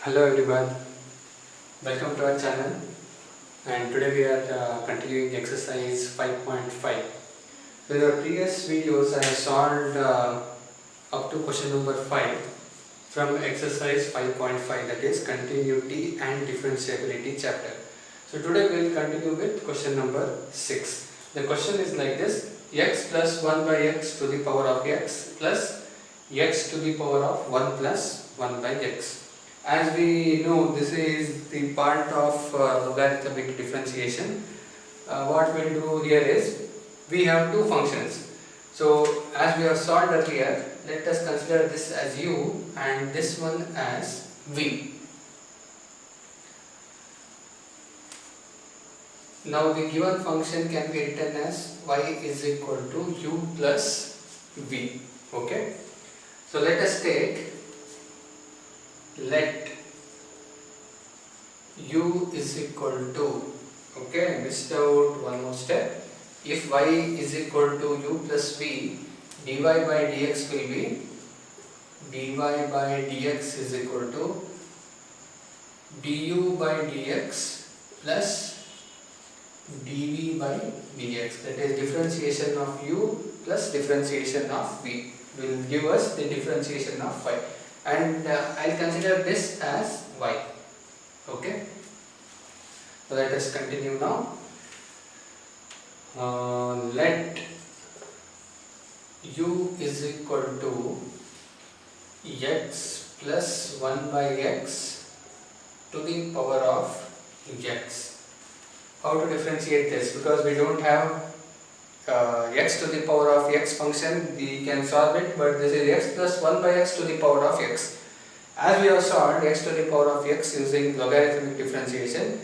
Hello everyone, welcome to our channel, and today we are continuing exercise 5.5. In our previous videos I have solved up to question number 5 from exercise 5.5, that is continuity and differentiability chapter. So today we will continue with question number 6. The question is like this: x plus 1 by x to the power of x plus x to the power of 1 plus 1 by x. As we know, this is the part of logarithmic differentiation. What we will do here is, we have two functions. So as we have solved earlier, let us consider this as u and this one as v. Now the given function can be written as y is equal to u plus v. Okay. So let us take, let u is equal to, okay, missed out one more step. If y is equal to u plus v, dy by dx will be, dy by dx is equal to du by dx plus dv by dx, that is differentiation of u plus differentiation of v will give us the differentiation of y, and I'll consider this as y. Okay, so let us continue now. Let u is equal to x plus 1 by x to the power of x. How to differentiate this? Because we don't have x to the power of x function, we can solve it, but this is x plus 1 by x to the power of x. As we have solved x to the power of x using logarithmic differentiation,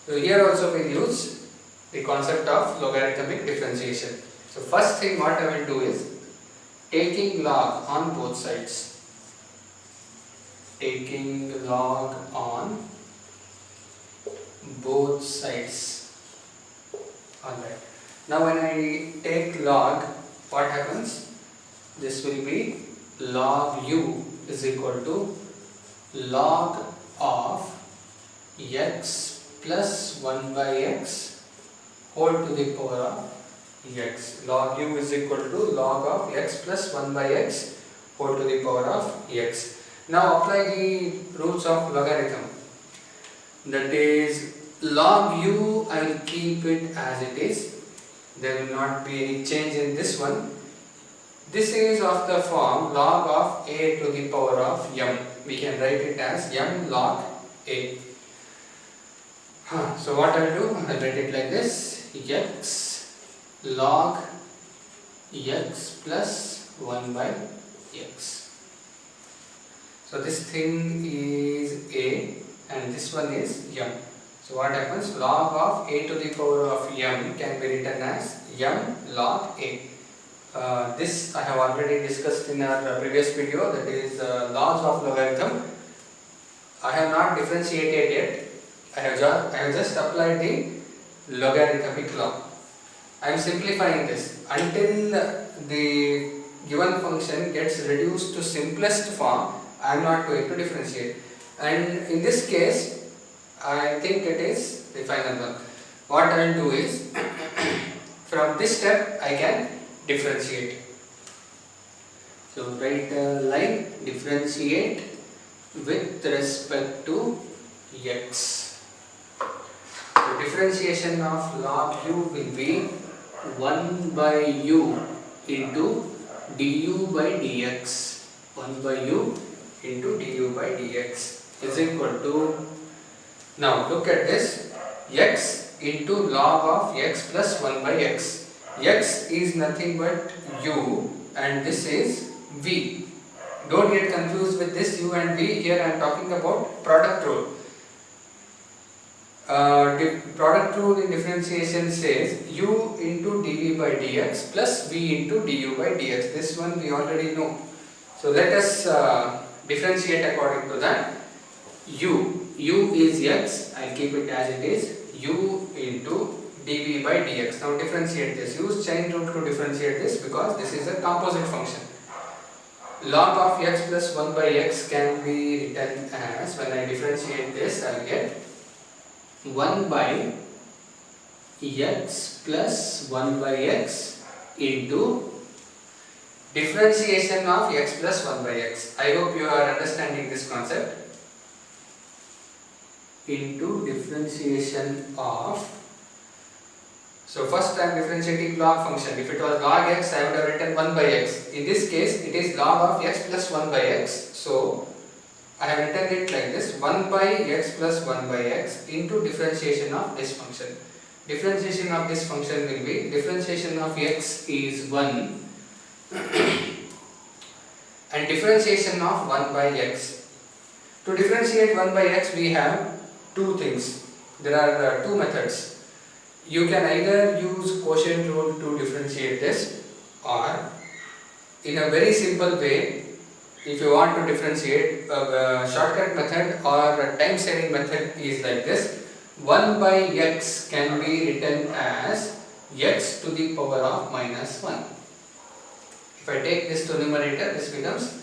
so here also we use the concept of logarithmic differentiation. So first thing what I will do is, taking log on both sides, taking log on both sides. Alright. Now when I take log, what happens? This will be log u is equal to log of x plus 1 by x whole to the power of x. Log u is equal to log of x plus 1 by x whole to the power of x. Now apply the rules of logarithm. That is, log u I will keep it as it is. There will not be any change in this one. This is of the form log of a to the power of m. We can write it as m log a. So what I will do, I will write it like this: x log x plus 1 by x. So this thing is a and this one is m. So what happens? Log of a to the power of m can be written as m log a. This I have already discussed in our previous video, that is laws of logarithm. I have not differentiated yet. I have just applied the logarithmic law. I am simplifying this until the given function gets reduced to simplest form. I am not going to differentiate, and in this case I think it is the final one. What I will do is, from this step I can differentiate. So write a line, differentiate with respect to x. So differentiation of log u will be 1 by u into du by dx. 1 by u into du by dx is equal to, now look at this, x into log of x plus 1 by x. X is nothing but u and this is v. Don't get confused with this u and v. Here I am talking about product rule. Product rule in differentiation says u into dv by dx plus v into du by dx. This one we already know. So let us differentiate according to that. U is x, I will keep it as it is, u into dv by dx. Now differentiate this. Use chain rule to differentiate this because this is a composite function. log of x plus 1 by x can be written as, when I differentiate this, I will get 1 by x plus 1 by x into differentiation of x plus 1 by x. I hope you are understanding this concept. Into differentiation of, so first I am differentiating log function. If it was log x, I would have written 1 by x. In this case, it is log of x plus 1 by x. So I have written it like this: 1 by x plus 1 by x into differentiation of this function. Differentiation of this function will be, differentiation of x is 1 and differentiation of 1 by x. To differentiate 1 by x, we have two things. There are two methods. You can either use quotient rule to differentiate this, or in a very simple way, if you want to differentiate, a shortcut method or a time saving method is like this: 1 by x can be written as x to the power of minus 1. If I take this to numerator, this becomes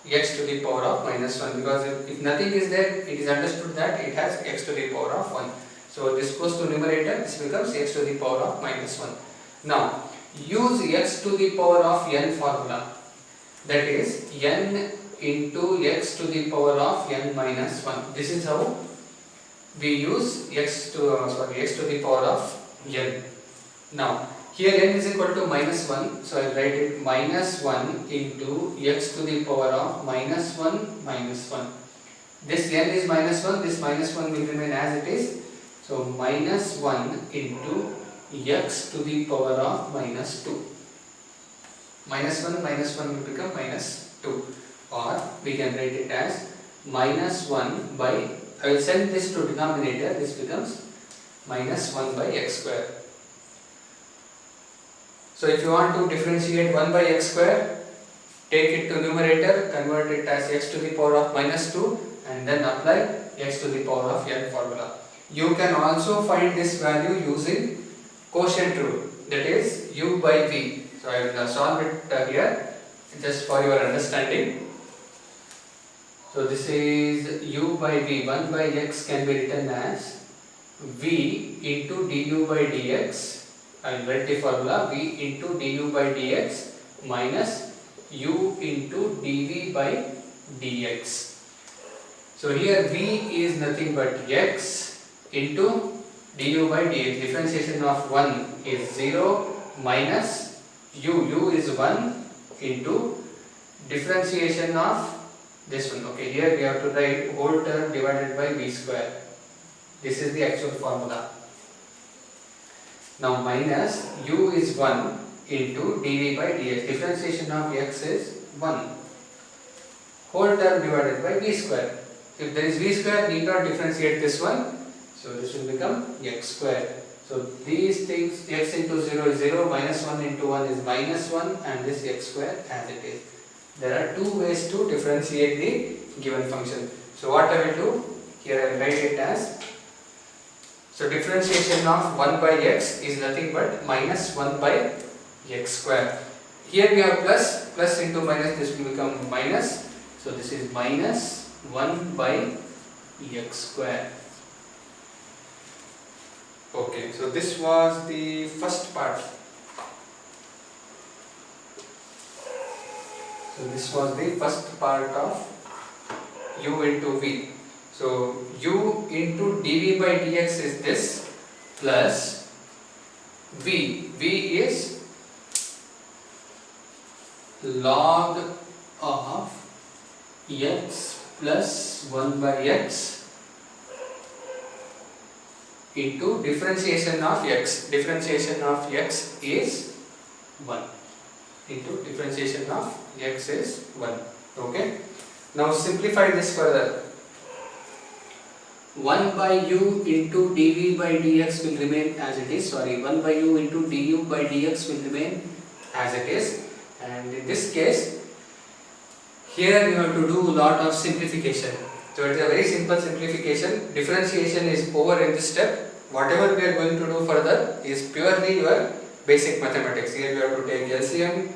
x to the power of minus 1, because if nothing is there, it is understood that it has x to the power of 1. So this goes to numerator, this becomes x to the power of minus 1. Now use x to the power of n formula, that is n into x to the power of n minus 1. This is how we use x to the power of n. Now here n is equal to minus 1, so I will write it minus 1 into x to the power of minus 1 minus 1. This n is minus 1, this minus 1 will remain as it is. So minus 1 into x to the power of minus 2. Minus 1 will become minus 2, or we can write it as minus 1 by, I will send this to denominator, this becomes minus 1 by x square. So if you want to differentiate 1 by x square, take it to numerator, convert it as x to the power of minus 2, and then apply x to the power of n formula. You can also find this value using quotient rule, that is u by v. So I will solve it here just for your understanding. So this is u by v. 1 by x can be written as v into du by dx. I will write the formula: v into du by dx minus u into dv by dx. So here v is nothing but x into du by dx. Differentiation of 1 is 0 minus u is 1 into differentiation of this one. Okay, here we have to write whole term divided by v square. This is the actual formula. Now minus u is 1 into dv by dx. Differentiation of x is 1. Whole term divided by v square. If there is v square, need not differentiate this one. So this will become x square. So these things, x into 0 is 0, minus 1 into 1 is minus 1, and this x square as it is. There are two ways to differentiate the given function. So what I will do, here I will write it as, so differentiation of 1 by x is nothing but minus 1 by x square. Here we have plus, plus into minus, this will become minus. So this is minus 1 by x square. Okay, so this was the first part. So this was the first part of u into v. So u into dv by dx is this, plus v. V is log of x plus 1 by x into differentiation of x. Differentiation of x is 1. Into differentiation of x is 1. Okay. Now simplify this further. 1 by u into dv by dx will remain as it is. 1 by u into du by dx will remain as it is. And in this case, here you have to do a lot of simplification. So it is a very simple simplification. Differentiation is over in this step. Whatever we are going to do further is purely your basic mathematics. Here you have to take LCM,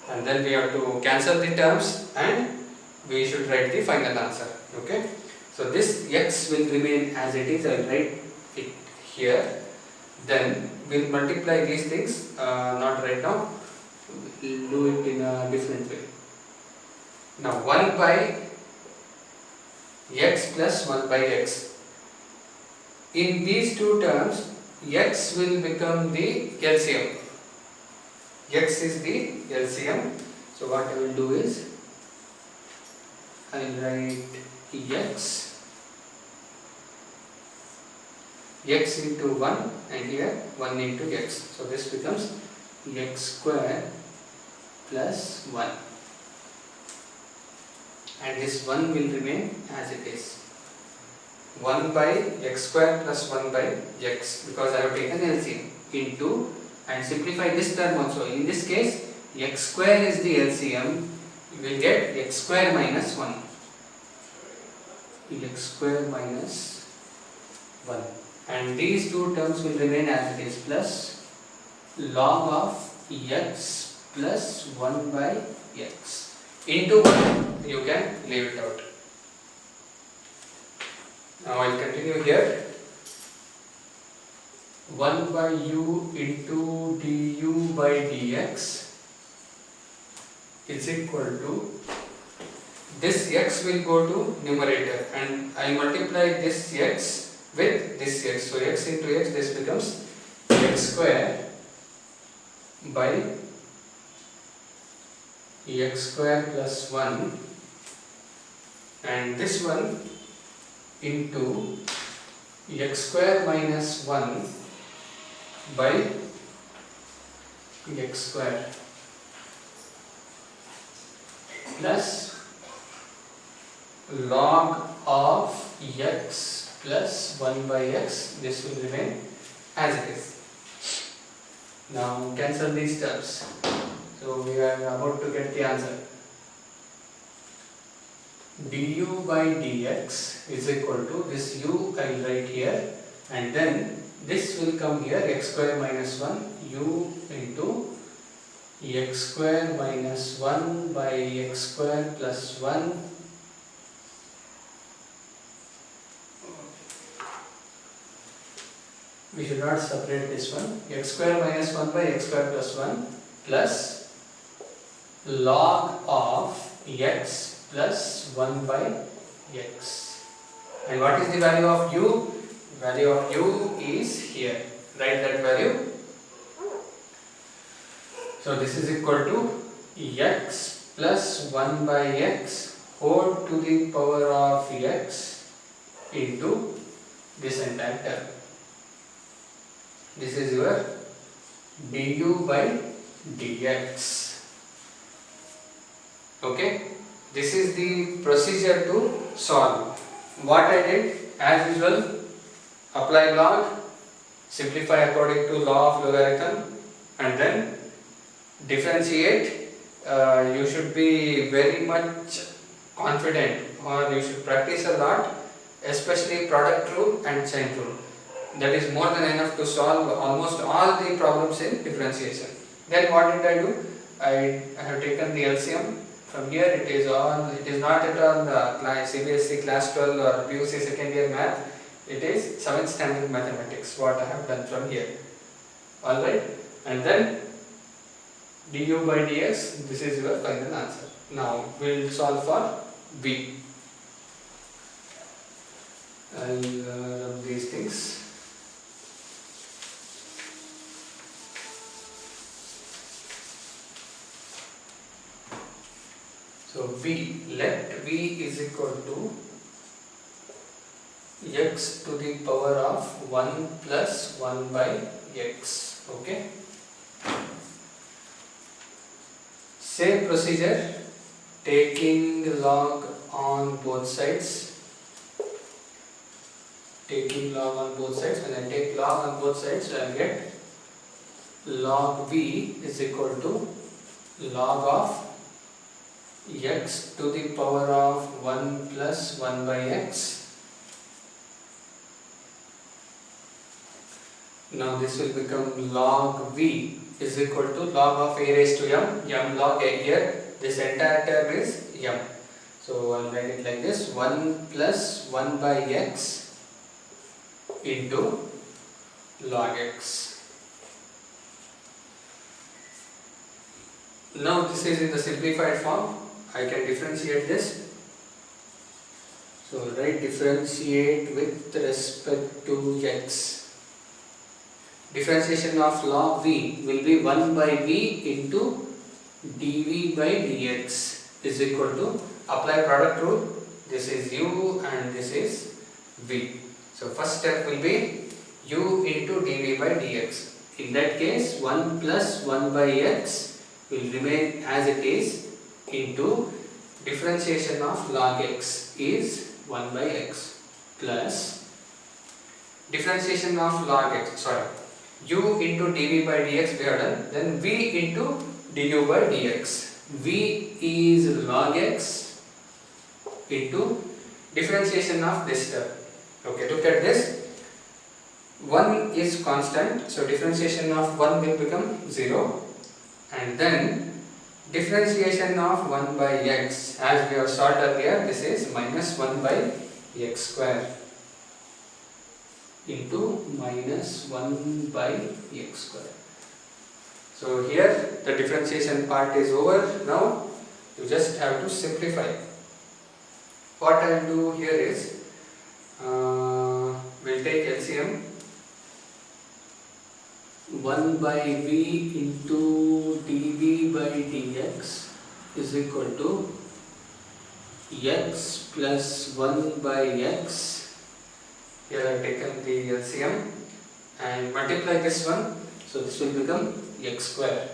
and then we have to cancel the terms and we should write the final answer. Okay, so this x will remain as it is. I will write it here. Then we will multiply these things, not right now, we will do it in a different way. Now 1 by x plus 1 by x. In these two terms, x will become the LCM. X is the LCM. So what I will do is, I will write x into 1 and here 1 into x. So this becomes x square plus 1. And this 1 will remain as it is. 1 by x square plus 1 by x, because I have taken LCM, into, and simplify this term also. In this case, x square is the LCM, you will get x square minus 1. X square minus 1. And these two terms will remain as it is, plus log of x plus 1 by x. Into 1, you can leave it out. Now I will continue here. 1 by u into du by dx is equal to, this x will go to numerator and I multiply this x with this x. So x into x, this becomes x square by x square plus 1, and this one into x square minus 1 by x square plus log of x plus 1 by x. This will remain as it is. Now cancel these terms. So we are about to get the answer. Du by dx is equal to, this u I will write here, and then this will come here, x square minus 1 u into x square minus 1 by x square plus 1 . We should not separate this one. X square minus 1 by x square plus 1 plus log of x plus 1 by x. And what is the value of u? Value of u is here. Write that value. So this is equal to x plus 1 by x whole to the power of x into this entire term. This is your du by dx. Okay, this is the procedure to solve. What I did, as usual, apply log, simplify according to law of logarithm, and then differentiate. You should be very much confident, or you should practice a lot, especially product rule and chain rule. That is more than enough to solve almost all the problems in differentiation. Then what did I do? I have taken the LCM. From here it is not at all CBSE class 12 or PUC second year math. It is 7th standard mathematics, what I have done from here. Alright, and then du by dx, this is your final answer. Now we will solve for B. I will rub these things. So B, let V is equal to x to the power of 1 plus 1 by x. Okay. Same procedure, taking log on both sides. Taking log on both sides. When I take log on both sides, I will get log V is equal to log of x to the power of 1 plus 1 by x. Now this will become log V is equal to log of a raised to m log a. Here this entire term is m. So I'll write it like this: 1 plus 1 by x into log x. Now this is in the simplified form. I can differentiate this. So write differentiate with respect to x. Differentiation of log v will be 1 by v into dv by dx is equal to, apply product rule, this is u and this is v. So first step will be u into dv by dx. In that case 1 plus 1 by x will remain as it is into differentiation of log x is 1 by x plus differentiation of log x, u into dv by dx we have done, then v into du by dx. V is log x into differentiation of this term. Okay, look at this. 1 is constant, so differentiation of 1 will become 0, and then differentiation of 1 by x, as we have solved earlier, this is minus 1 by x square into minus 1 by x square. So here the differentiation part is over. Now you just have to simplify. What I will do here is we'll take LCM. 1 by v into dv by dx is equal to x plus 1 by x. Here I have taken the LCM and multiply this one, so this will become x square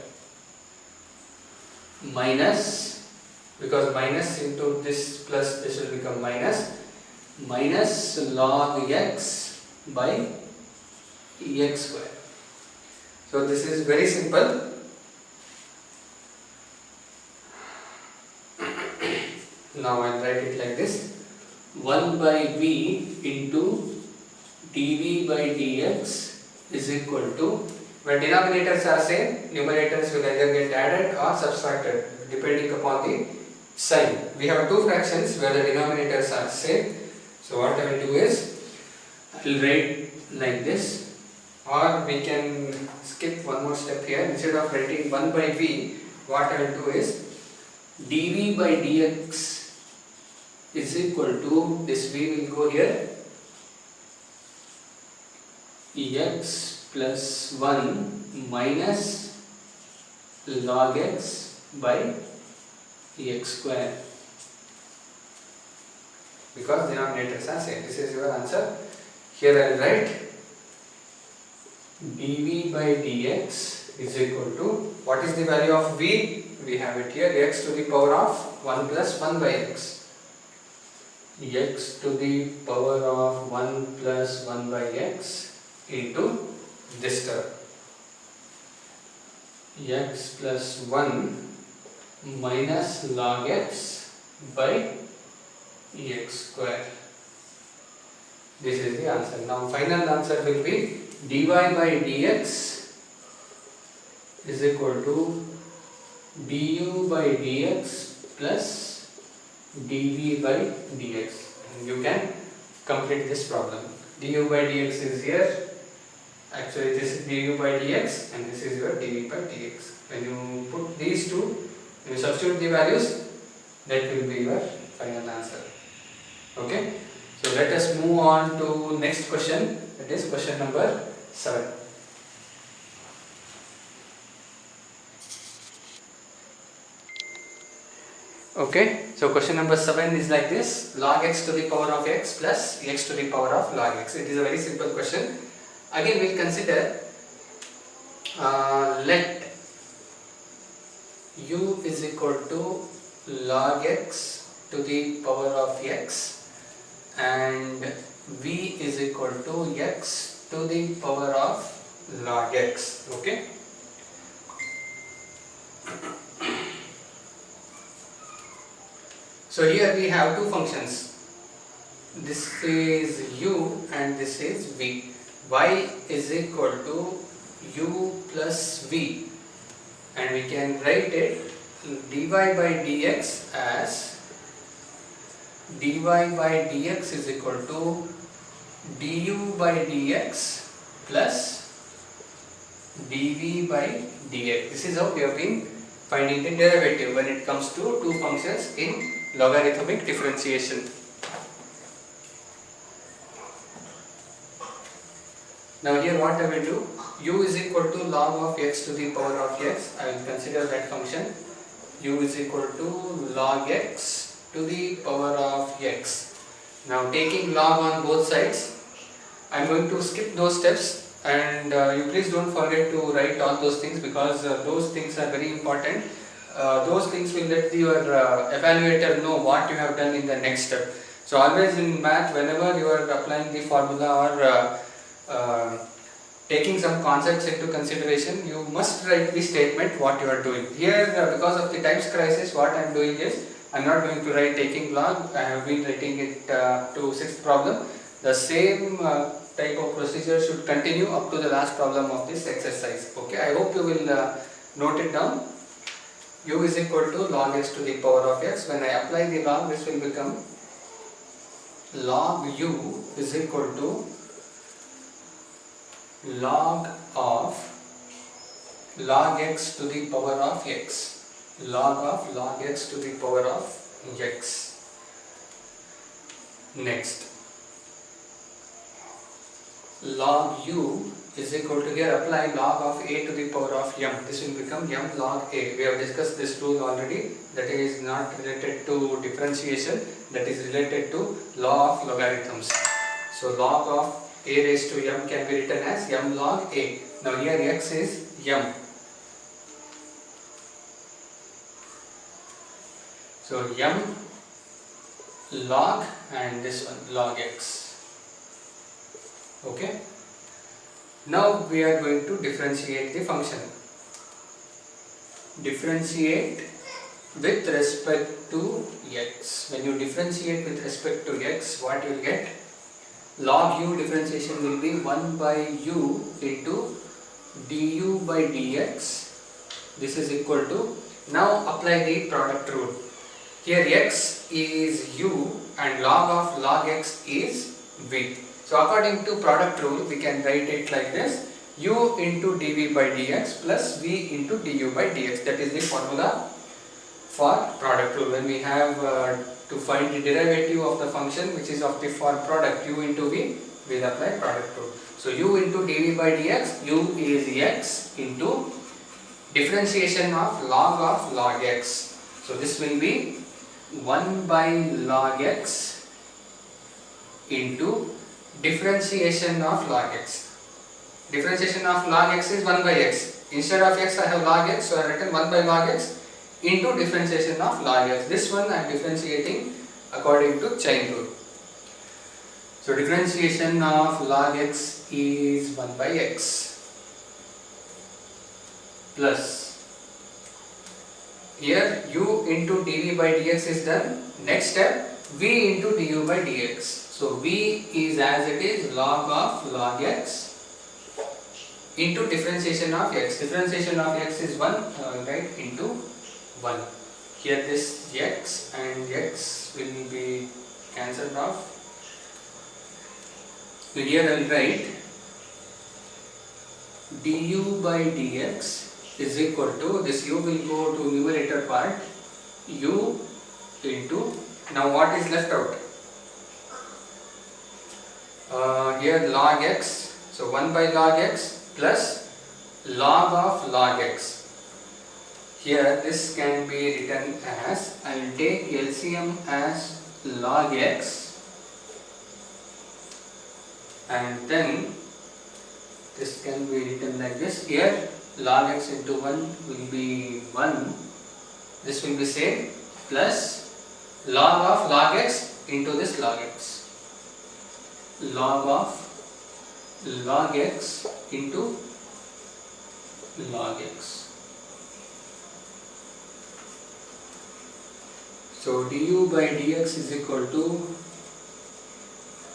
minus, because minus into this plus this will become minus log x by x square. So this is very simple. Now I will write it like this: 1 by v into dv by dx is equal to, when denominators are same, numerators will either get added or subtracted depending upon the sign. We have two fractions where the denominators are same. So what I will do is, I will write like this, or we can skip one more step here. Instead of writing 1 by v, what I will do is dv by dx is equal to, this v will go here, x plus 1 minus log x by x square, because denominators are same. This is your answer. Here I will write dv by dx is equal to, what is the value of v? We have it here, x to the power of 1 plus 1 by x. X to the power of 1 plus 1 by x into this term, x plus 1 minus log x by x square. This is the answer. Now final answer will be dy by dx is equal to du by dx plus dv by dx. And you can complete this problem. Du by dx is here. Actually this is du by dx and this is your dv by dx. When you put these two, when you substitute the values, that will be your final answer. Okay. So let us move on to next question. That is question number 7. Okay, so question number 7 is like this: log x to the power of x plus x to the power of log x. It is a very simple question. Again we will consider let u is equal to log x to the power of x and v is equal to x to the power of log x. Okay. So here we have two functions. This is u and this is v. Y is equal to u plus v. and we can write it dy by dx as dy by dx is equal to du by dx plus dv by dx. This is how we have been finding the derivative when it comes to two functions in logarithmic differentiation. Now here what I will do, u is equal to log of x to the power of x. I will consider that function u is equal to log x to the power of x. Now taking log on both sides, I am going to skip those steps, and you please don't forget to write all those things, because those things are very important. Those things will let your evaluator know what you have done in the next step. So always in math, whenever you are applying the formula or taking some concepts into consideration, you must write the statement what you are doing. Here because of the times crisis, what I am doing is, I am not going to write taking log. I have been writing it to 6th problem. The same type of procedure should continue up to the last problem of this exercise. Okay, I hope you will note it down. U is equal to log x to the power of x. When I apply the log, this will become log u is equal to log of log x to the power of x. Log of log x to the power of x. Next, log u is equal to, here apply log of a to the power of m. This will become m log a. We have discussed this rule already. That is not related to differentiation, that is related to law of logarithms. So log of a raised to m can be written as m log a. Now here x is m. So m log and this one log x. Okay. Now we are going to differentiate the function. Differentiate with respect to x. When you differentiate with respect to x, what you will get? Log u differentiation will be 1 by u into du by dx. This is equal to, now apply the product rule. Here x is u and log of log x is v. So according to product rule, we can write it like this: u into dv by dx plus v into du by dx. That is the formula for product rule. When we have to find the derivative of the function which is of the form product u into v, we will apply product rule. So u into dv by dx, u is x into differentiation of log x. So this will be 1 by log x into differentiation of log x. Differentiation of log x is 1 by x. Instead of x I have log x, so I have written 1 by log x into differentiation of log x. This one I am differentiating according to chain rule. So differentiation of log x is 1 by x plus, here u into dv by dx is done. Next step, v into du by dx. So v is as it is log of log x into differentiation of x. Differentiation of x is 1, right, into 1. Here this x and x will be cancelled off. So here I will write du by dx is equal to, this u will go to numerator part, u into, now what is left out? Here log x, so 1 by log x plus log of log x. Here this can be written as, I will take LCM as log x, and then this can be written like this. Here log x into 1 will be 1, this will be same, plus log of log x into this log x. Log of log x into log x. So du by dx is equal to,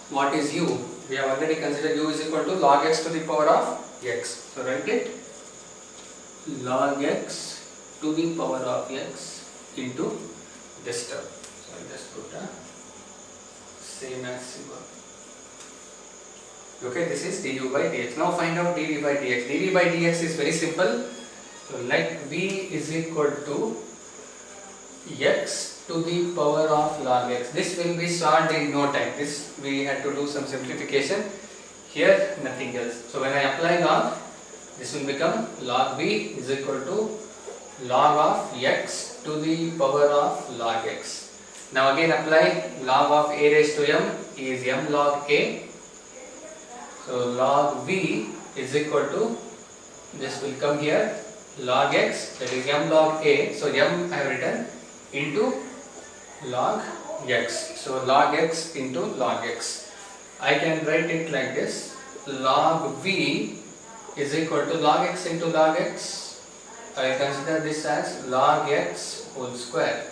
what is u? We have already considered u is equal to log x to the power of x. So write it, log x to the power of x into this term. So I'll just put a same as symbol. Okay, this is du by dx. Now find out dv by dx. dv by dx is very simple. So like v is equal to x to the power of log x. This will be solved in no time. This we had to do some simplification. Here nothing else. So when I apply log, this will become log v is equal to log of x to the power of log x. Now again apply log of a raised to m is m log a. So log v is equal to, this will come here, log x, that is m log a. So m I have written into log x. So log x into log x. I can write it like this. Log v is equal to log x into log x. I consider this as log x whole square.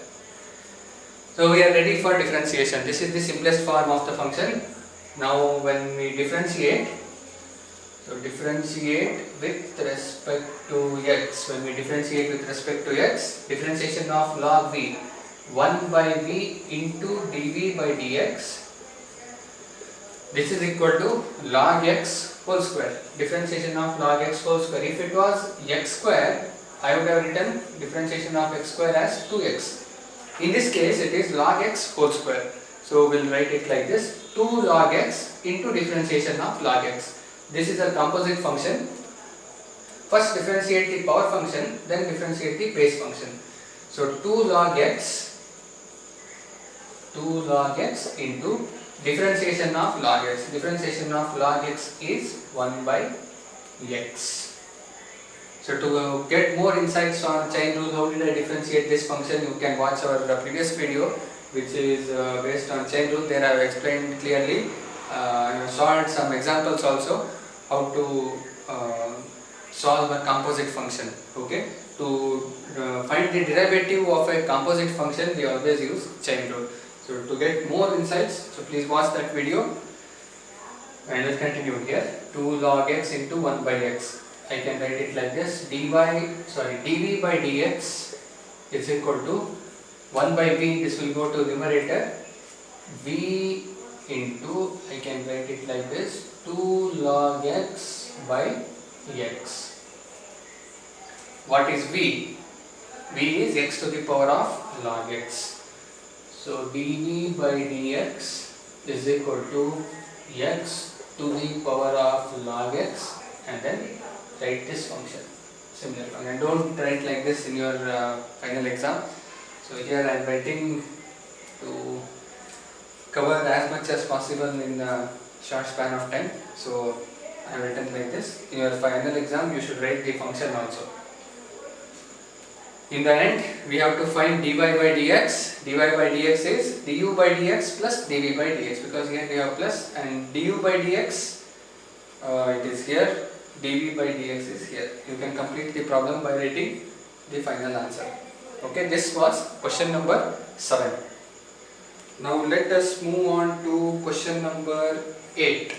So we are ready for differentiation. This is the simplest form of the function. Now when we differentiate, so differentiate with respect to x. When we differentiate with respect to x, differentiation of log v, 1 by v into dv by dx. This is equal to log x whole square. Differentiation of log x whole square. If it was x square, I would have written differentiation of x square as 2x. In this case, it is log x whole square. So we'll write it like this: 2 log x into differentiation of log x. This is a composite function. First differentiate the power function, then differentiate the base function. So 2 log x into differentiation of log x. Differentiation of log x is 1 by x. So to get more insights on chain rule, how did I differentiate this function, you can watch our previous video, which is based on chain rule. There I have explained clearly. I have solved some examples also how to solve a composite function. Okay, to find the derivative of a composite function, we always use chain rule. So to get more insights, so please watch that video, and we'll continue here. 2 log x into 1 by x. I can write it like this: dv by dx is equal to 1 by v. This will go to numerator. V into, I can write it like this: 2 log x by x. What is v? V is x to the power of log x. So dv by dx is equal to x to the power of log x, and then write this function, similar function. And don't write like this in your final exam. So here I am writing to cover as much as possible in a short span of time. So I have written like this. In your final exam, you should write the function also. In the end, we have to find dy by dx. dy by dx is du by dx plus dv by dx, because here we have plus, and du by dx, it is here. dv by dx is here. You can complete the problem by writing the final answer. Okay, this was question number 7. Now let us move on to question number 8.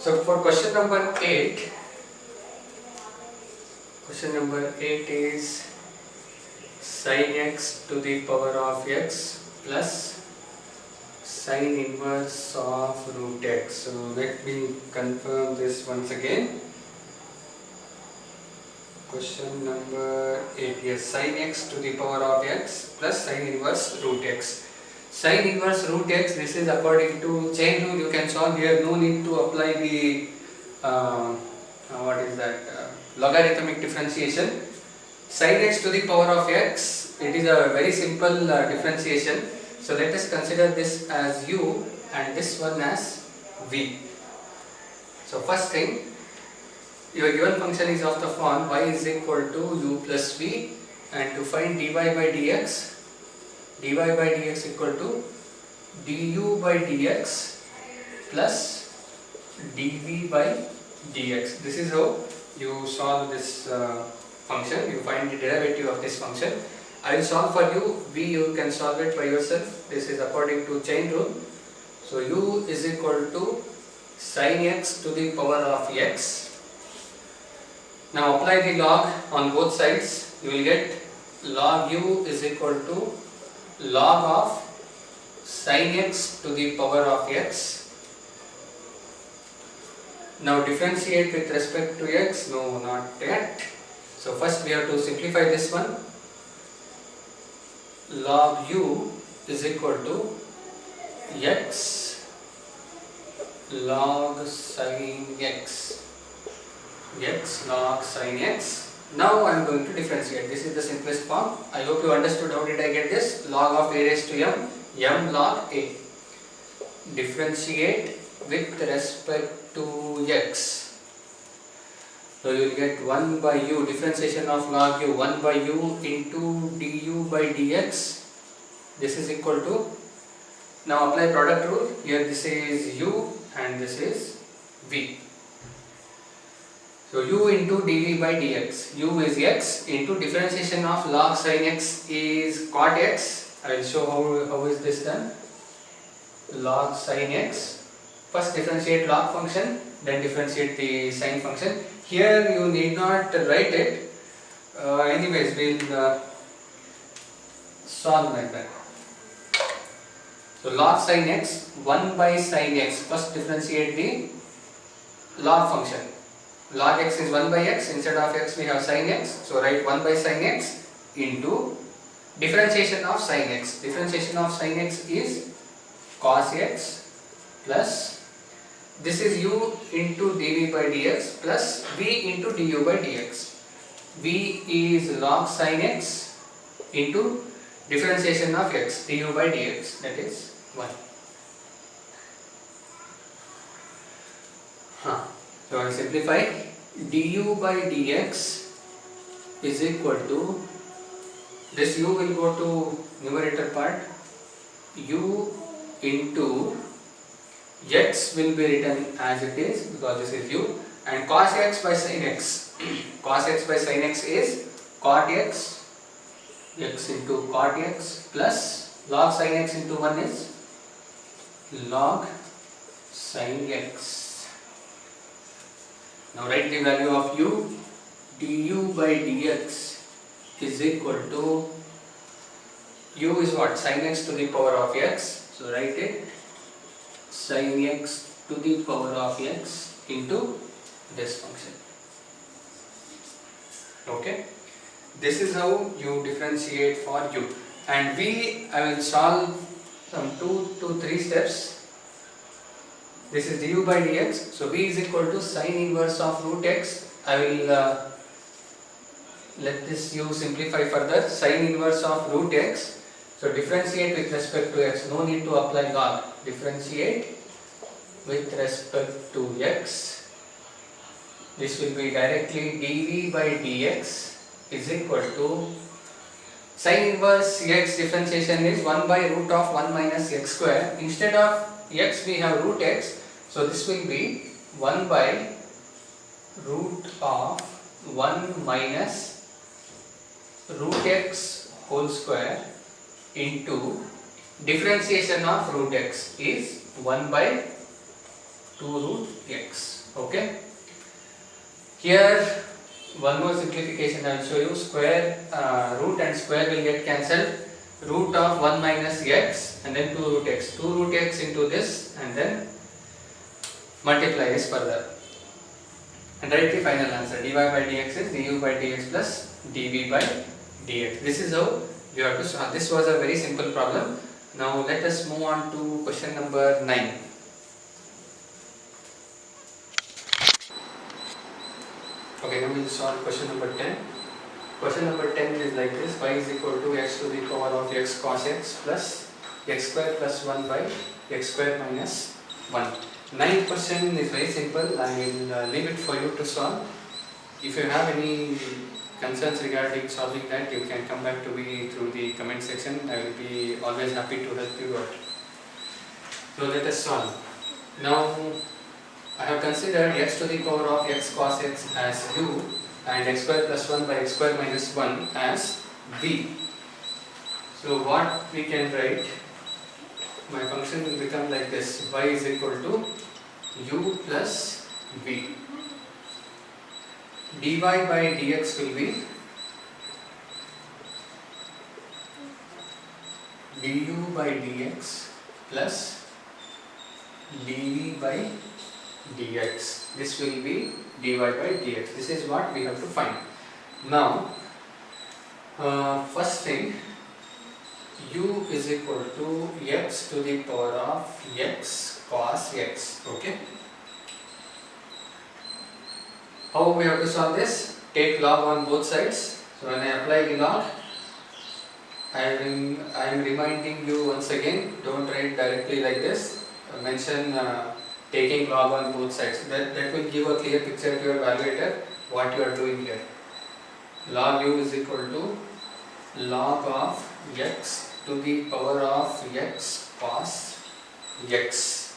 So for question number 8 is sin x to the power of x plus sin inverse of root x. So let me confirm this once again. Question number 8, yes, sin x to the power of x plus sin inverse root x. Sin inverse root x, this is according to chain rule. You can solve here, no need to apply the logarithmic differentiation. Sin x to the power of x, it is a very simple differentiation. So let us consider this as u and this one as v. So first thing, your given function is of the form y is equal to u plus v, and to find dy by dx equal to du by dx plus dv by dx. This is how you solve this function. You find the derivative of this function. I will solve for you. V you can solve it by yourself. This is according to chain rule. So u is equal to sin x to the power of x. Now apply the log on both sides. You will get log u is equal to log of sin x to the power of x. Now differentiate with respect to x. No, not yet. So first we have to simplify this one. Log u is equal to x log sin x. X log sin x. Now I am going to differentiate. This is the simplest form. I hope you understood how did I get this. Log of a raised to m log a. Differentiate with respect to x. So you will get 1 by u, differentiation of log u, 1 by u into du by dx. This is equal to, now apply product rule. Here this is u and this is v. So u into dv by dx. U is x into differentiation of log sin x is cot x. I will show how is this done. Log sin x. First differentiate log function, then differentiate the sin function. Here you need not write it. Anyways, we'll solve like that. So log sin x, 1 by sin x. First differentiate the log function. Log x is 1 by x. Instead of x we have sin x. So write 1 by sin x into differentiation of sin x. Differentiation of sin x is cos x plus this is u into dv by dx plus v into du by dx. V is log sin x into differentiation of x du by dx, that is 1. So I simplify. Du by dx is equal to, this u will go to numerator part, u into x will be written as it is because this is u, and cos x by sin x. Cos x by sin x is cot x, x into cot x plus log sin x into 1 is log sin x. Now write the value of u. Du by dx is equal to, u is what? Sin x to the power of x. So write it, sin x to the power of x into this function. Okay. This is how you differentiate for u. And v, I will solve some 2 to 3 steps. This is du by dx. So v is equal to sin inverse of root x. I will let this u simplify further. Sin inverse of root x. So differentiate with respect to x. No need to apply log. Differentiate with respect to x. This will be directly dv by dx is equal to sin inverse x differentiation is 1 by root of 1 minus x square. Instead of x we have root x. So this will be 1 by root of 1 minus root x whole square into differentiation of root x is 1 by 2 root x. Okay. Here one more simplification I will show you. Square, root and square will get cancelled. Root of 1 minus x and then 2 root x. 2 root x into this and then multiply this further. And write the final answer. Dy by dx is du by dx plus dv by dx. This is how you have to solve. This was a very simple problem. Now let us move on to question number 9. Okay, now we will solve question number 10. Question number 10 is like this. Y is equal to x to the power of x cos x plus x square plus 1 by x square minus 1. 9th question is very simple. I will leave it for you to solve. If you have any concerns regarding solving that, you can come back to me through the comment section. I will be always happy to help you out. So let us solve. Now I have considered x to the power of x cos x as u and x square plus 1 by x square minus 1 as v. So what we can write, my function will become like this: y is equal to u plus v. dy by dx will be du by dx plus dv by dx. This will be dy by dx. This is what we have to find. Now, first thing, u is equal to x to the power of x cos x. Okay. How we have to solve this? Take log on both sides. So when I apply the log, I am reminding you once again, don't write directly like this. Mention taking log on both sides. That will give a clear picture to your evaluator what you are doing here. Log u is equal to log of x to the power of x cos x.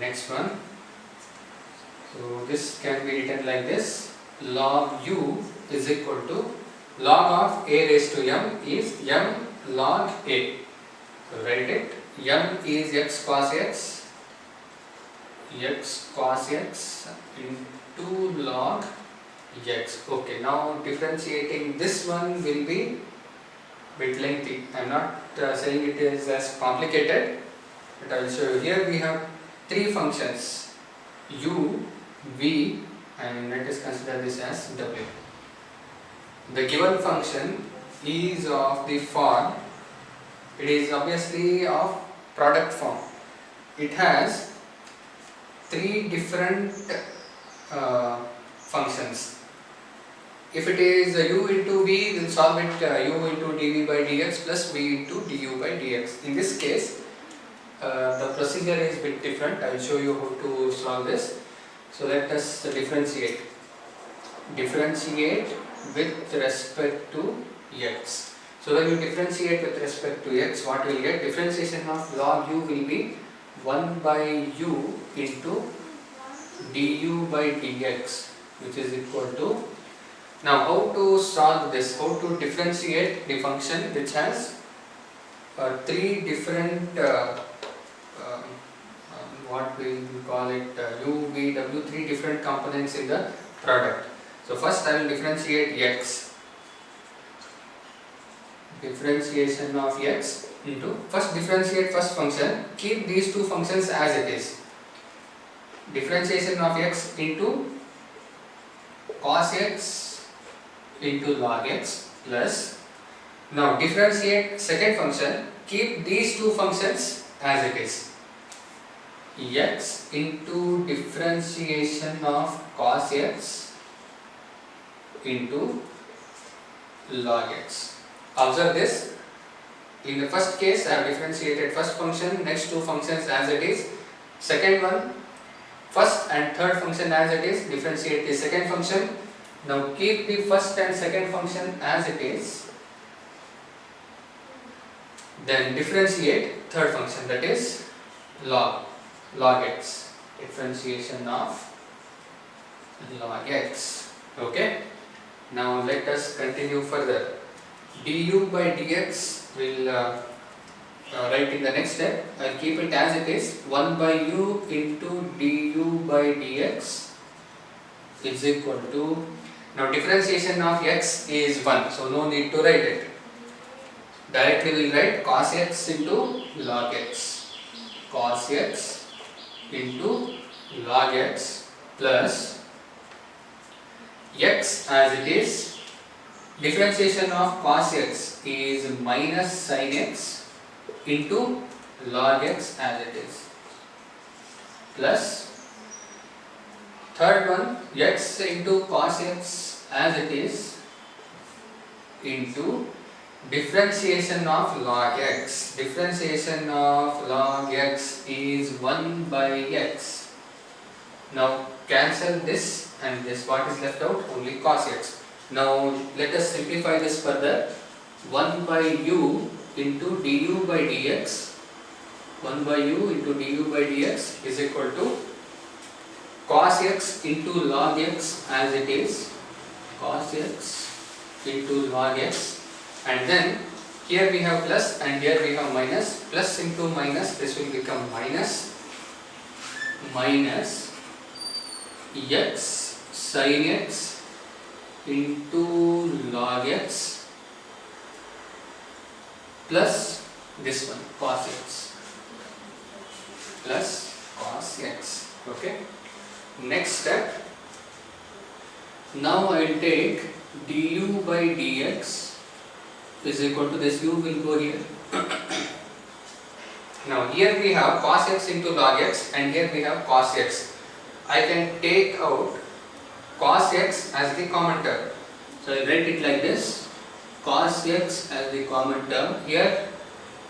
Next one. So this can be written like this: log u is equal to log of a raised to m is m log a. So write it. M is x cos x into log x. Okay, now differentiating this one will be bit lengthy. I am not saying it is as complicated, but I will show you. Here we have three functions: u, v, and let us consider this as w. The given function is of the form, it is obviously of product form. It has three different functions. If it is u into v, then solve it u into dv by dx plus v into du by dx. In this case, the procedure is a bit different. I will show you how to solve this. So let us differentiate. Differentiate with respect to x. So when you differentiate with respect to x, what you will get? Differentiation of log u will be 1 by u into du by dx, which is equal to. Now how to solve this? How to differentiate the function which has three different what we call it, u, v, w, three different components in the product. So first I will differentiate x. Differentiation of x into, first differentiate first function, keep these two functions as it is. Differentiation of x into cos x into log x plus, now differentiate second function, keep these two functions as it is. X into differentiation of cos x into log x. Observe this. In the first case, I have differentiated first function, next two functions as it is. Second one, first and third function as it is, differentiate the second function. Now keep the first and second function as it is. Then differentiate third function, that is log x. Differentiation of log x. Okay. Now let us continue further. Du by dx will write in the next step. I will keep it as it is. 1 by u into du by dx is equal to, now differentiation of x is 1, so no need to write it. Directly we will write cos x into log x. Cos x into log x plus x as it is. Differentiation of cos x is minus sin x into log x as it is, plus third one, x into cos x as it is into differentiation of log x. Differentiation of log x is 1 by x. Now cancel this and this. What is left out? Only cos x. Now let us simplify this further. 1 by u into du by dx. 1 by u into du by dx is equal to cos x into log x as it is. Cos x into log x. And then here we have plus and here we have minus. Plus into minus, this will become minus x sin x into log x plus this one cos x plus cos x. Okay. Next step. Now I will take du by dx is equal to this, u will go here. Now here we have cos x into log x and here we have cos x. I can take out cos x as the common term. So I write it like this, cos x as the common term, here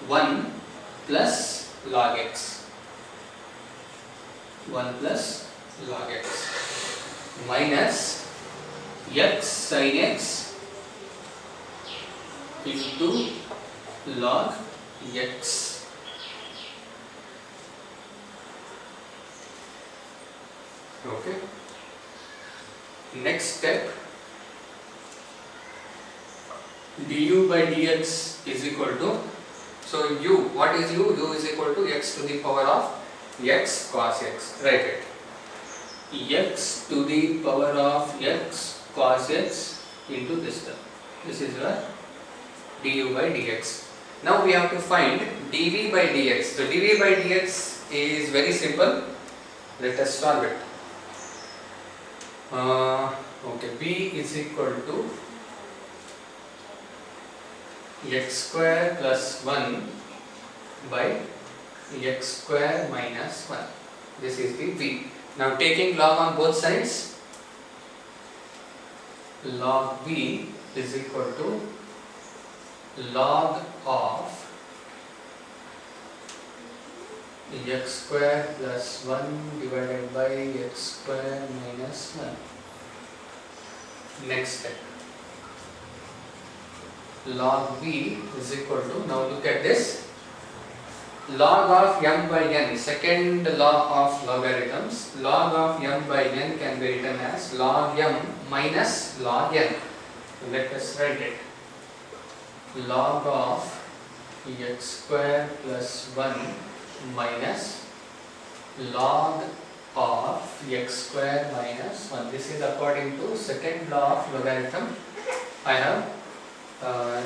1 plus log x, 1 plus log x minus x sin x into log x. Okay. Next step, du by dx is equal to, so u, what is u? U is equal to x to the power of x cos x. Write it. X to the power of x cos x into this term. This is your du by dx. Now we have to find dv by dx. So dv by dx is very simple. Let us solve it. Okay, b is equal to x square plus 1 by x square minus 1. This is the b. Now taking log on both sides, log b is equal to log of x square plus 1 divided by x square minus 1. Next step, log b is equal to, now look at this, log of m by n, second law of logarithms, log of m by n can be written as log m minus log n. So let us write it, log of x square plus 1 minus log of x square minus 1. This is according to second law of logarithm. I have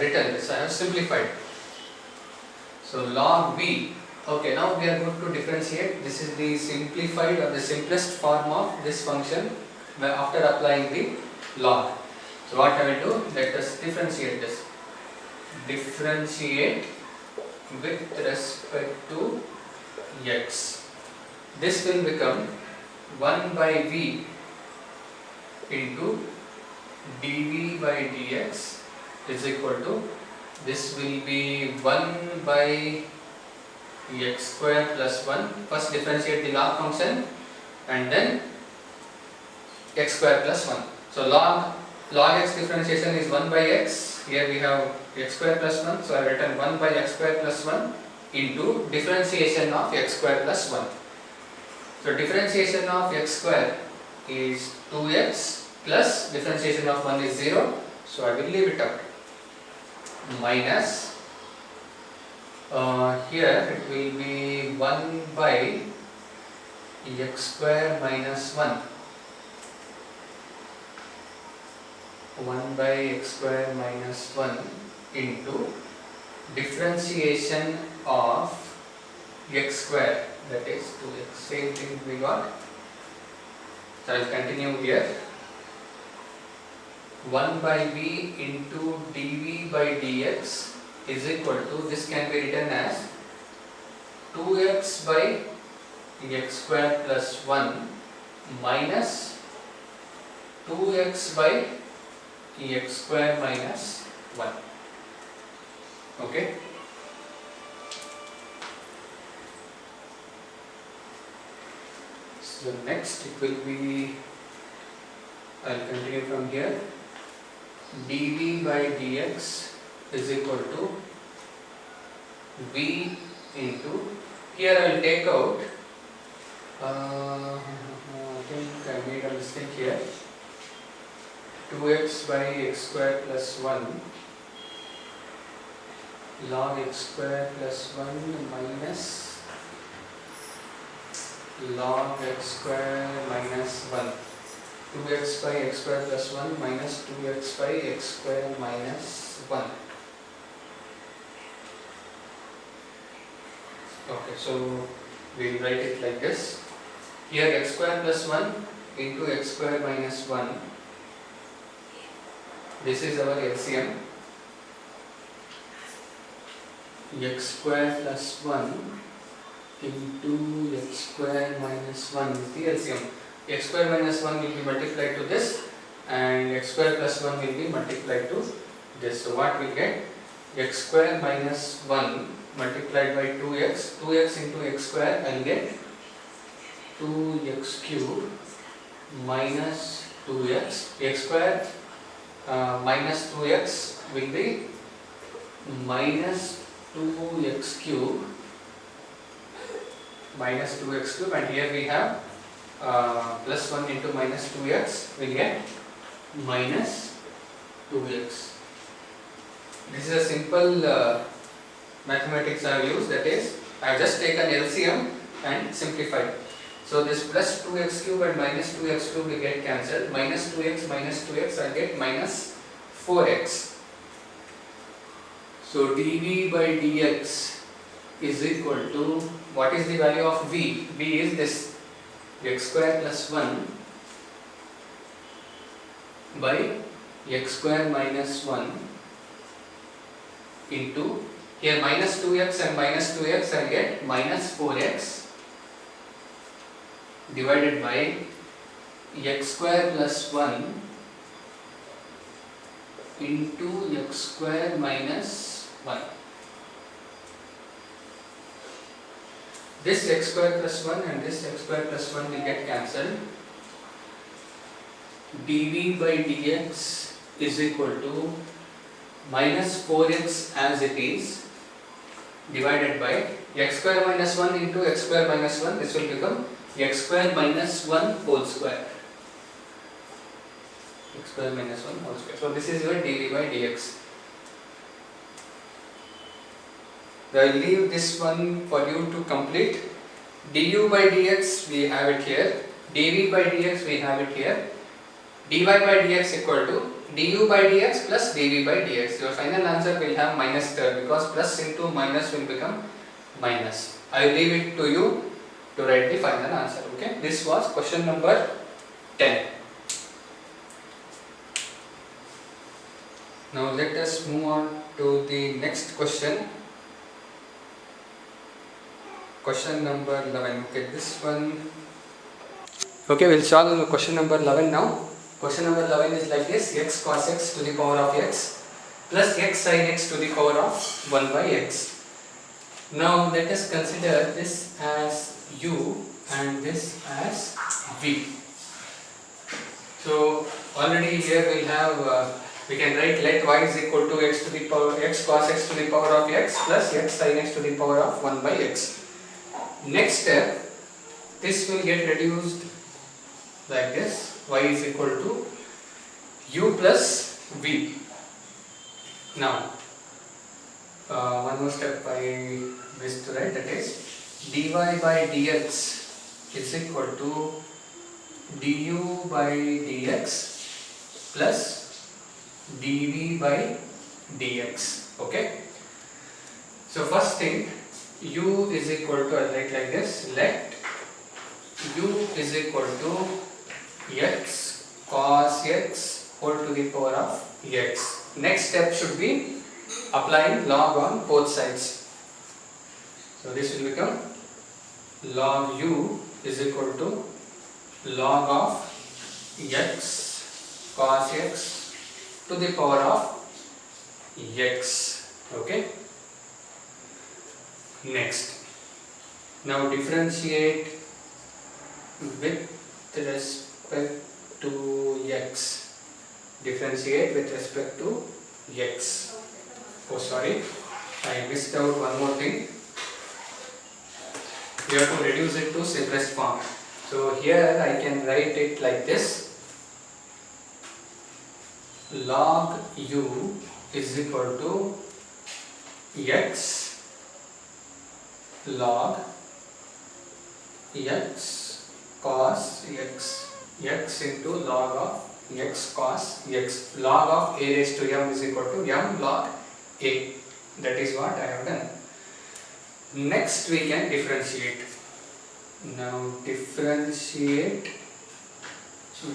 written this, I have simplified. So log b. Okay, now we are going to differentiate. This is the simplified or the simplest form of this function after applying the log. So what I will do, let us differentiate this. Differentiate with respect to x. This will become 1 by v into dv by dx is equal to, this will be 1 by x square plus 1. First differentiate the log function and then x square plus 1. So log x differentiation is 1 by x. Here we have x square plus 1. So I have written 1 by x square plus 1 into differentiation of x square plus 1. So differentiation of x square is 2x plus differentiation of 1 is 0. So I will leave it out. Minus, here it will be 1 by x square minus 1. 1 by x square minus 1 into differentiation of x square, that is 2x. Same thing we got. So I will continue here. 1 by v into dv by dx is equal to, this can be written as 2x by x square plus 1 minus 2x by x square minus 1. Okay. So next it will be, I'll continue from here. dv by dx is equal to v into, here I will take out, I think I made a mistake here, 2x by x square plus 1 log x square plus 1 minus log x square minus 1. 2x by x square plus 1 minus 2x by x square minus 1. Okay, so we will write it like this. Here x square plus 1 into x square minus 1. This is our LCM. X square plus 1 into x square minus 1 is the LCM. X square minus 1 will be multiplied to this, and x square plus 1 will be multiplied to this. So what we get? X square minus 1 multiplied by 2x. 2x into x square, I will get 2x cube minus 2x. X square minus 2x will be minus 2x cube minus 2x cube, and here we have plus 1 into minus 2x, we get minus 2x. This is a simple mathematics I have used, that is, I have just taken LCM and simplified. So this plus 2x cube and minus 2x cube will get cancelled. Minus 2x I get minus 4x. So dv by dx is equal to, what is the value of v? V is this, x square plus 1 by x square minus 1 into, here minus 2x and minus 2x I get minus 4x divided by x square plus 1 into x square minus 1. This x square plus 1 and this x square plus 1 will get cancelled. dv by dx is equal to minus 4x as it is divided by x square minus 1 into x square minus 1. This will become x square minus 1 whole square. X square minus 1 whole square. So this is your dv by dx. I will leave this one for you to complete. du by dx we have it here, dv by dx we have it here, dy by dx equal to du by dx plus dv by dx. Your final answer will have minus there, because plus into minus will become minus. I will leave it to you to write the final answer. Okay, this was question number 10. Now let us move on to the next question. Question number 11. Okay, this one. Okay, we'll solve question number 11 now. Question number 11 is like this: x cos x to the power of x plus x sin x to the power of 1 by x. Now let us consider this as u and this as v. So already here we have we can write let y is equal to x to the power x cos x to the power of x plus x sin x to the power of 1 by x. Next step, this will get reduced like this: y is equal to u plus v. Now one more step I missed to write, that is dy by dx is equal to du by dx plus dv by dx. Okay, so first thing, u is equal to, I'll write like this: let u is equal to x cos x whole to the power of x. Next step should be applying log on both sides. So this will become log u is equal to log of x cos x to the power of x. Okay. Next, now differentiate with respect to x. Differentiate with respect to x. Oh sorry, I missed out one more thing. We have to reduce it to simplest form. So here I can write it like this. Log u is equal to x log x cos x, x into log of x cos x, log of a raised to m is equal to m log a. That is what I have done. Next we can differentiate. Now differentiate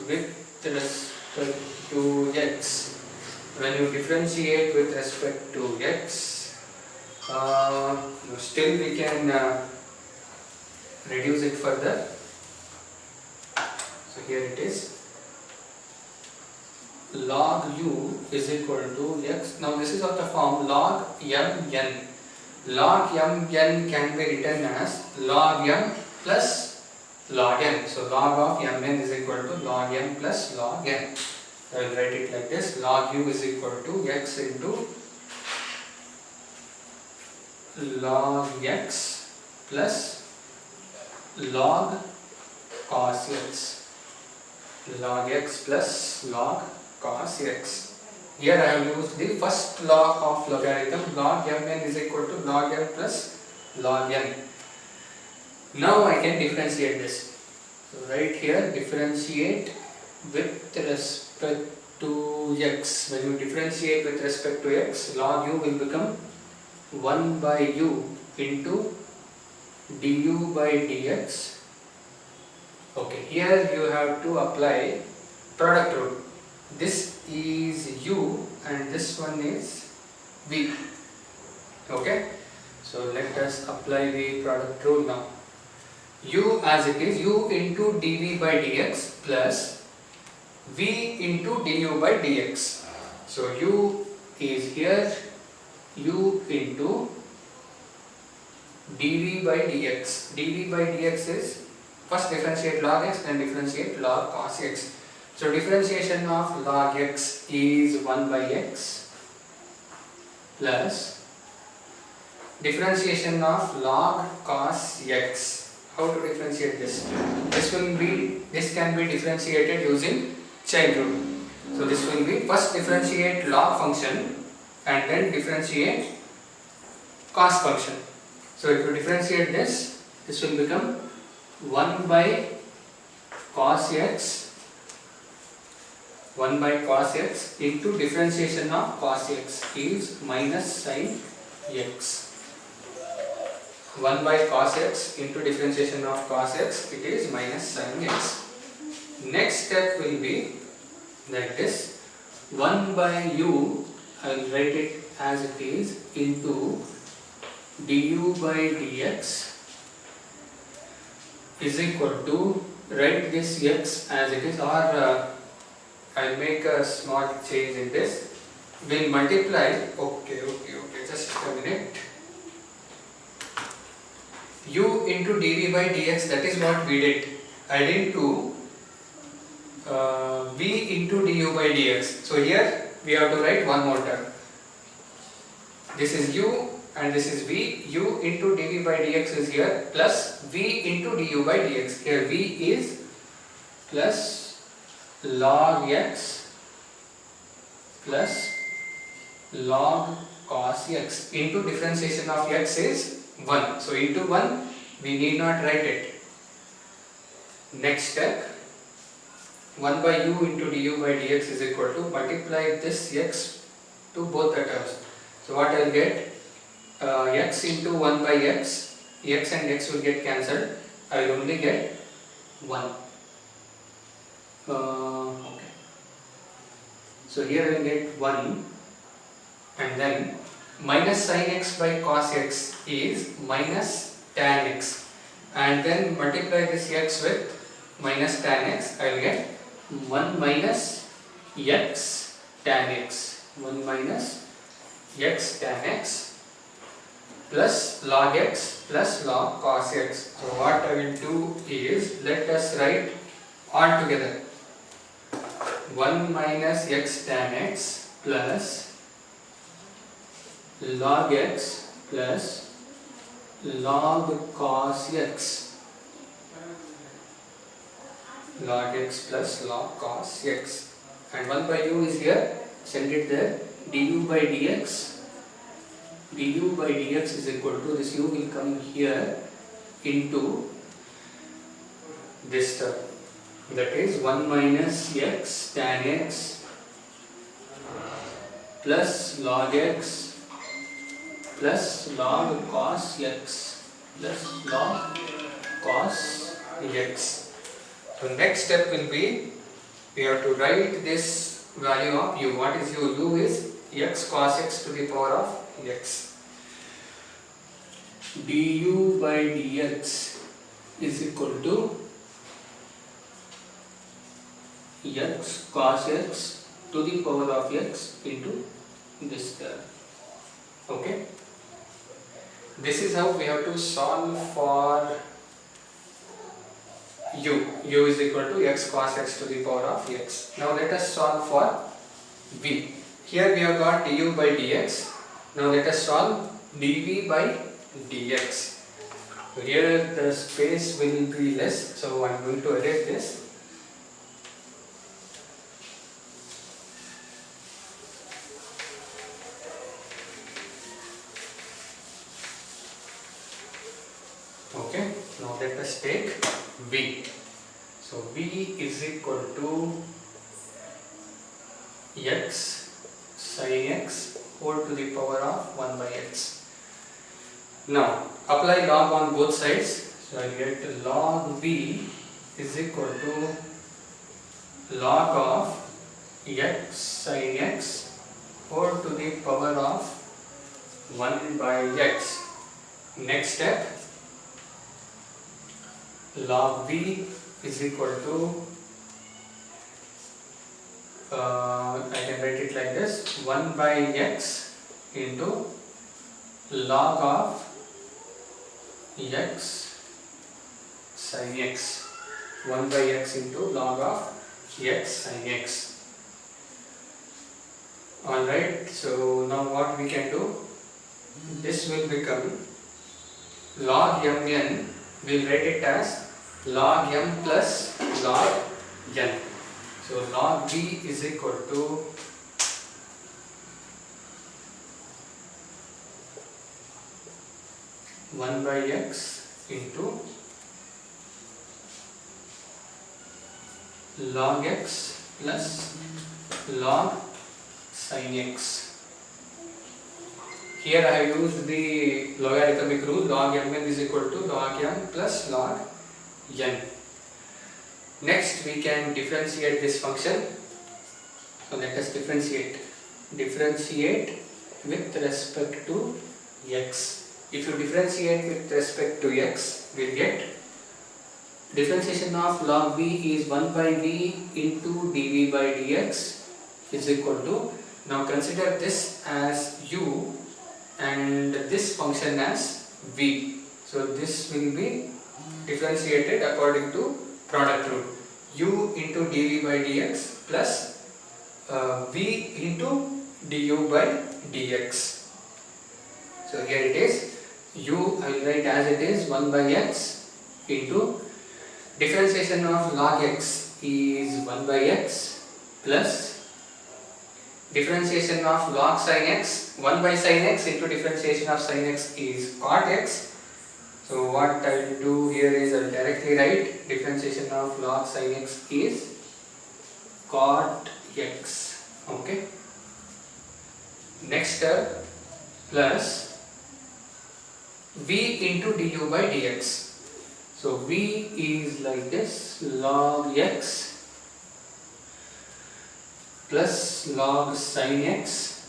with respect to x. When you differentiate with respect to x, still we can reduce it further. So here it is. Log u is equal to x. Now this is of the form log mn. Log mn can be written as log m plus log n. So log of mn is equal to log m plus log n. I will write it like this. Log u is equal to x into log x plus log cos x. Log x plus log cos x. Here I have used the first law of logarithm. Log mn is equal to log m plus log n. Now I can differentiate this. So right here, differentiate with respect to x. When you differentiate with respect to x, log u will become 1 by u into du by dx. Okay, here you have to apply product rule. This is u and this one is v. Okay, so let us apply the product rule now. U as it is, u into dv by dx plus v into du by dx. So u is here, u into dv by dx. dv by dx is first differentiate log x, then differentiate log cos x. So differentiation of log x is 1 by x plus differentiation of log cos x. How to differentiate this? This can be differentiated using chain rule. So this will be first differentiate log function and then differentiate cos function. So if you differentiate this, this will become 1 by cos x, 1 by cos x into differentiation of cos x is minus sin x. 1 by cos x into differentiation of cos x, it is minus sin x. Next step will be like this. 1 by u, I will write it as it is, into du by dx is equal to, write this x as it is, or I will make a small change in this. We'll multiply, okay, just a minute. U into dv by dx, that is what we did. Add into v into du by dx. So here we have to write one more term. This is u and this is v. U into dv by dx is here plus v into du by dx. Here v is plus log x plus log cos x into differentiation of x is 1. So into 1 we need not write it. Next step, 1 by u into du by dx is equal to multiply this x to both the terms. So what I will get? X into 1 by x and x will get cancelled. I will only get 1. Okay. So here I will get 1 and then minus sin x by cos x is minus tan x, and then multiply this x with minus tan x, I will get 1 minus x tan x, 1 minus x tan x, plus log x plus log cos x. So what I will do is, let us write all together. 1 minus x tan x plus log x plus log cos x. Log x plus log cos x. And 1 by u is here, send it there. Du by dx. Du by dx is equal to, this u will come here into this term. That is 1 minus x tan x plus log x plus log cos x plus log cos x. So next step will be, we have to write this value of u. What is u? U is x cos x to the power of x. Du by dx is equal to x cos x to the power of x into this term. Okay. This is how we have to solve for u. U is equal to x cos x to the power of x. Now let us solve for v. Here we have got du by dx. Now let us solve dv by dx. Here the space will be less, so I am going to erase this. Okay, now let us take v. So v is equal to x sin x whole to the power of 1 by x. Now apply log on both sides. So I get log v is equal to log of x sin x whole to the power of 1 by x. Next step, log v is equal to, I can write it like this, 1 by x into log of x sin x. 1 by x into log of x sin x. Alright, so now what we can do, this will become log mn, we'll write it as log m plus log n. So log v is equal to one by x into log x plus log sin x. Here I have used the logarithmic rule, log mn is equal to log m plus log n. Next we can differentiate this function. So let us differentiate. Differentiate with respect to x. If you differentiate with respect to x, we will get differentiation of log v is 1 by v into dv by dx is equal to, now consider this as u and this function as v. So this will be differentiated according to product rule. U into dv by dx plus v into du by dx. So here it is, u I will write as it is 1 by x into differentiation of log x is 1 by x plus differentiation of log sin x, 1 by sin x into differentiation of sin x is cot x. So what I will do here is I will directly write differentiation of log sin x is cot x. Okay. Next step, plus v into du by dx. So v is like this, log x plus log sin x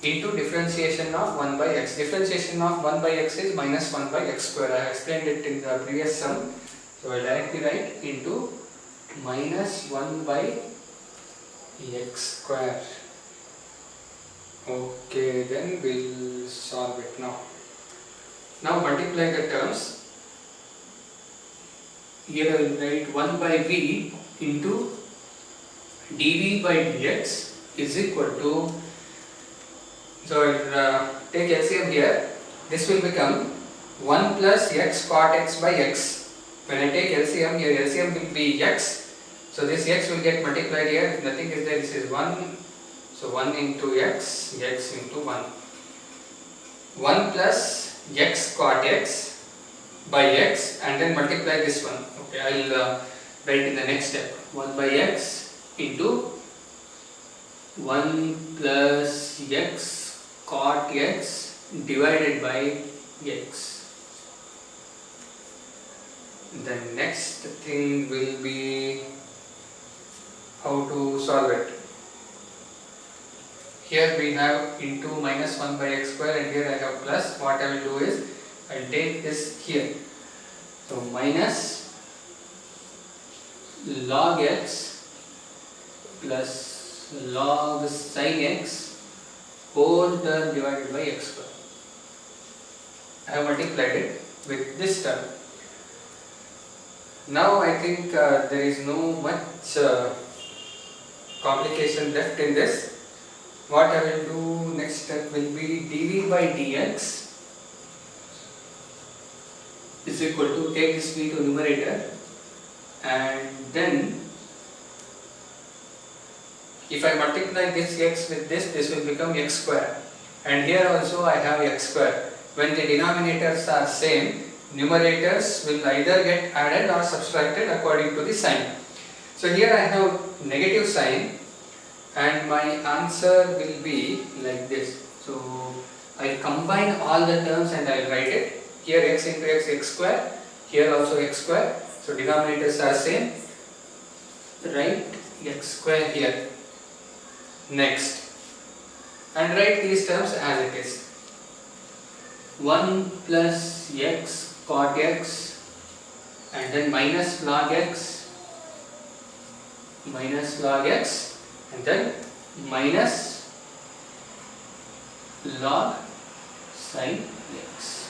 into differentiation of 1 by x. Differentiation of 1 by x is minus 1 by x square. I explained it in the previous sum. So I directly write into minus 1 by x square. Okay, then we'll solve it now. Now multiply the terms. Here I will write 1 by v into dv by dx is equal to, so I'll take LCM here. This will become 1 plus x cot x by x. When I take LCM here, LCM will be x. So this x will get multiplied here. If nothing is there, this is 1. So 1 into x, x into 1. 1 plus x cot x by x, and then multiply this one. Okay, I'll write in the next step. 1 by x into 1 plus x cot x divided by x. The next thing will be how to solve it. Here we have into minus 1 by x square, and here I have plus. What I will do is I will take this here. So minus log x plus log sin x whole term divided by x square. I have multiplied it with this term. Now I think there is no much complication left in this. What I will do next step will be dv by dx is equal to, take this v to numerator, and then if I multiply this x with this will become x square, and here also I have x square. When the denominators are same, numerators will either get added or subtracted according to the sign. So here I have negative sign, and my answer will be like this. So I'll combine all the terms and I'll write it. Here x into x, x square. Here also x square. So denominators are same. Write x square here. Next. And write these terms as it is. 1 plus x cot x, and then minus log x, and then minus log sin x.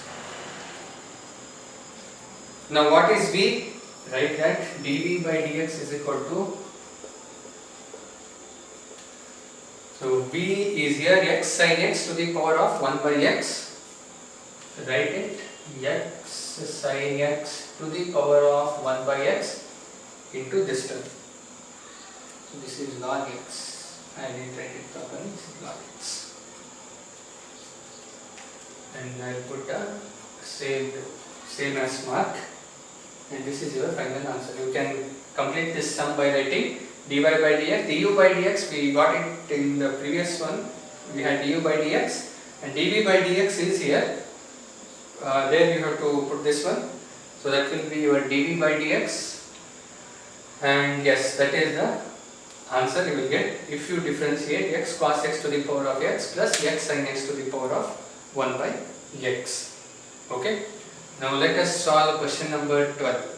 Now what is v? Write that dv by dx is equal to, so v is here x sin x to the power of 1 by x. Write it, x sin x to the power of 1 by x into this term. So this is log x. I didn't write it properly. This is log x. And I'll put a same as mark. And this is your final answer. You can complete this sum by writing dy by dx. du by dx, we got it in the previous one. We had du by dx, and dv by dx is here. There you have to put this one. So that will be your dv by dx. And yes, that is the answer you will get if you differentiate x cos x to the power of x plus x sin x to the power of 1 by x. Okay. Now let us solve question number 12.